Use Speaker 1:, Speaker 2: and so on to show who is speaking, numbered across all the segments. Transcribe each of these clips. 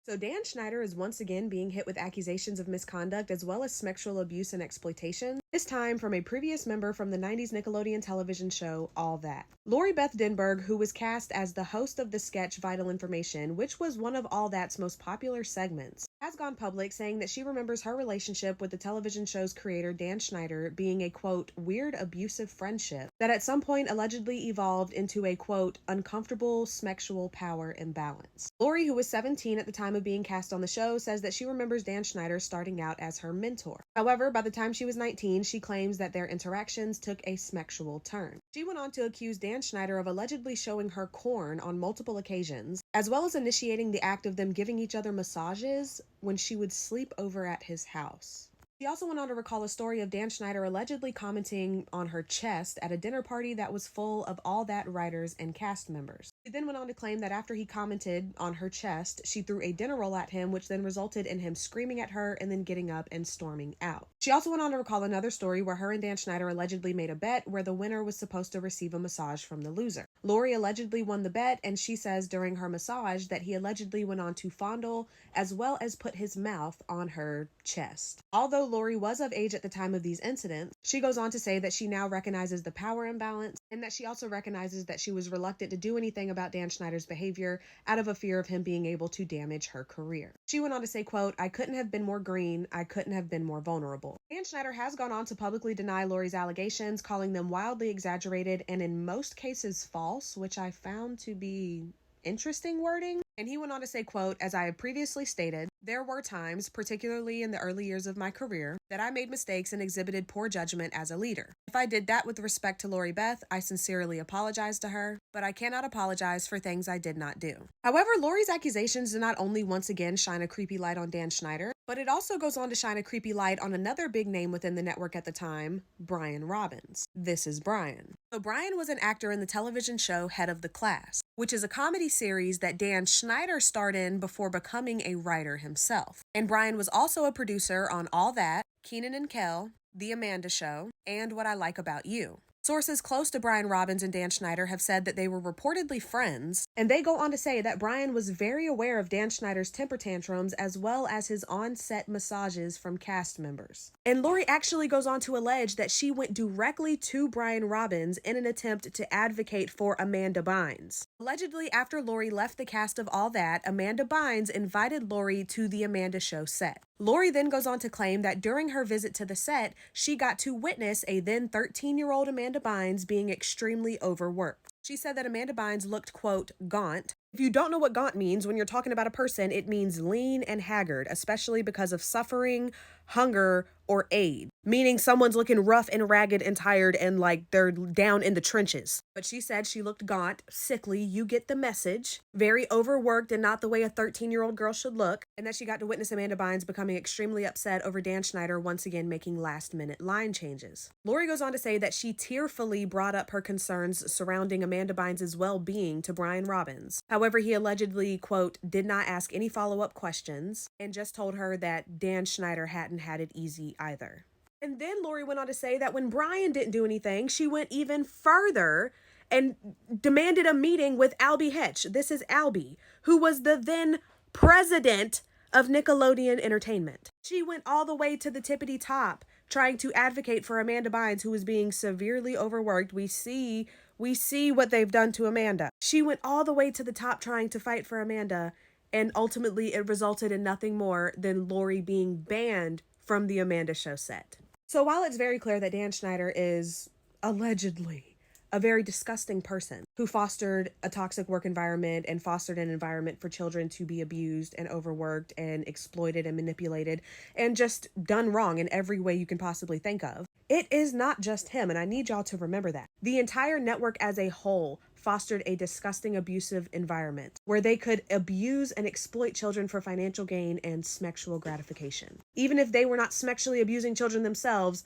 Speaker 1: So Dan Schneider is once again being hit with accusations of misconduct as well as sexual abuse and exploitation, this time from a previous member from the 90s Nickelodeon television show All That. Lori Beth Denberg, who was cast as the host of the sketch Vital Information, which was one of All That's most popular segments, has gone public saying that she remembers her relationship with the television show's creator Dan Schneider being a, quote, weird abusive friendship that at some point allegedly evolved into a, quote, uncomfortable sexual power imbalance. Lori, who was 17 at the time of being cast on the show, says that she remembers Dan Schneider starting out as her mentor. However, by the time she was 19, she claims that their interactions took a sexual turn. She went on to accuse Dan Schneider of allegedly showing her corn on multiple occasions, as well as initiating the act of them giving each other massages when she would sleep over at his house. She also went on to recall a story of Dan Schneider allegedly commenting on her chest at a dinner party that was full of All That writers and cast members. She then went on to claim that after he commented on her chest, she threw a dinner roll at him, which then resulted in him screaming at her and then getting up and storming out. She also went on to recall another story where her and Dan Schneider allegedly made a bet where the winner was supposed to receive a massage from the loser. Lori allegedly won the bet, and she says during her massage that he allegedly went on to fondle as well as put his mouth on her chest. Although Lori was of age at the time of these incidents, she goes on to say that she now recognizes the power imbalance and that she also recognizes that she was reluctant to do anything about Dan Schneider's behavior out of a fear of him being able to damage her career. She went on to say, quote, I couldn't have been more green. I couldn't have been more vulnerable. Dan Schneider has gone on to publicly deny Lori's allegations, calling them wildly exaggerated and in most cases false, which I found to be interesting wording. And he went on to say, quote, as I have previously stated, there were times, particularly in the early years of my career, that I made mistakes and exhibited poor judgment as a leader. If I did that with respect to Lori Beth, I sincerely apologize to her, but I cannot apologize for things I did not do. However, Lori's accusations do not only once again shine a creepy light on Dan Schneider, but it also goes on to shine a creepy light on another big name within the network at the time, Brian Robbins. This is Brian. So Brian was an actor in the television show Head of the Class, which is a comedy series that Dan Schneider starred in before becoming a writer himself. And Brian was also a producer on All That, Kenan and Kel, The Amanda Show, and What I Like About You. Sources close to Brian Robbins and Dan Schneider have said that they were reportedly friends, and they go on to say that Brian was very aware of Dan Schneider's temper tantrums as well as his on-set massages from cast members. And Lori actually goes on to allege that she went directly to Brian Robbins in an attempt to advocate for Amanda Bynes. Allegedly, after Lori left the cast of All That, Amanda Bynes invited Lori to the Amanda Show set. Lori then goes on to claim that during her visit to the set, she got to witness a then 13-year-old Amanda Bynes being extremely overworked. She said that Amanda Bynes looked, quote, gaunt. If you don't know what gaunt means, when you're talking about a person, it means lean and haggard, especially because of suffering, hunger, or aid, meaning someone's looking rough and ragged and tired and like they're down in the trenches. But she said she looked gaunt, sickly, you get the message, very overworked and not the way a 13-year-old girl should look, and that she got to witness Amanda Bynes becoming extremely upset over Dan Schneider once again making last-minute line changes. Lori goes on to say that she tearfully brought up her concerns surrounding Amanda Bynes' well-being to Brian Robbins. However, he allegedly, quote, did not ask any follow-up questions and just told her that Dan Schneider hadn't had it easy either. And then Lori went on to say that when Brian didn't do anything, she went even further and demanded a meeting with Albie Hetch. This is Albie, who was the then president of Nickelodeon Entertainment. She went all the way to the tippity top trying to advocate for Amanda Bynes, who was being severely overworked. We see what they've done to Amanda. She went all the way to the top trying to fight for Amanda, and ultimately it resulted in nothing more than Lori being banned from the Amanda Show set. So while it's very clear that Dan Schneider is allegedly a very disgusting person who fostered a toxic work environment and fostered an environment for children to be abused and overworked and exploited and manipulated and just done wrong in every way you can possibly think of, it is not just him, and I need y'all to remember that. The entire network as a whole fostered a disgusting, abusive environment where they could abuse and exploit children for financial gain and sexual gratification. Even if they were not sexually abusing children themselves,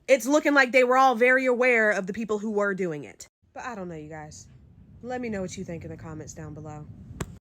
Speaker 1: it's looking like they were all very aware of the people who were doing it. But I don't know, you guys. Let me know what you think in the comments down below.